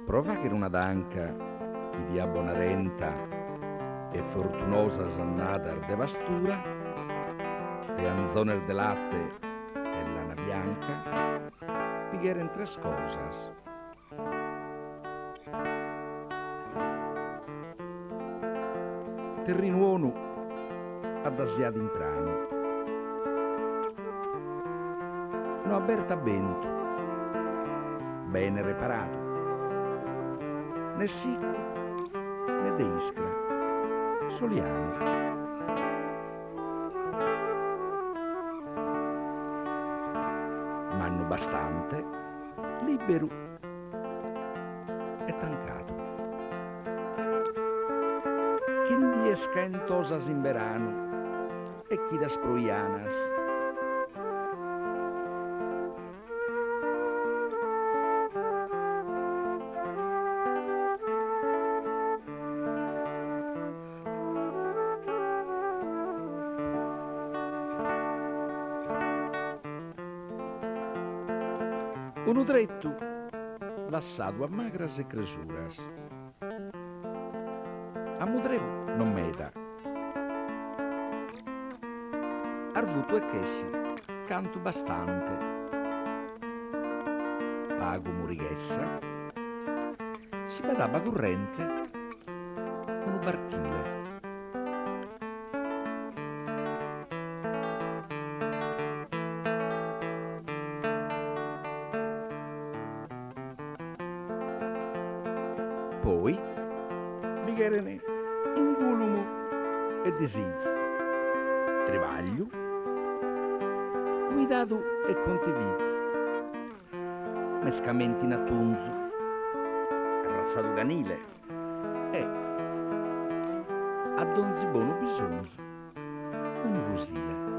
Prova che una danca chi dia buona renta e fortunosa sannata de vastura e anzoner de latte e lana bianca piglieren tres cosas. Terrinuonu ad asiad in prano, no aberta bento, bene reparato, né sicco né de ischra, soliano. M'hanno bastante, libero e tancato. Chi ndiesca in tosas in verano e chi das proianas. Un udretto lassato a magras e cresuras. A mudrevo non meda. Arvuto e chessi, canto bastante. Pago murighessa, si badava corrente, un barchile. Poi, bigherene in gulumo e disizio, travaglio, guidato e contivizio, mescamenti in attunzo, arrazzato canile e, a donzi buono bisogno, un rusile.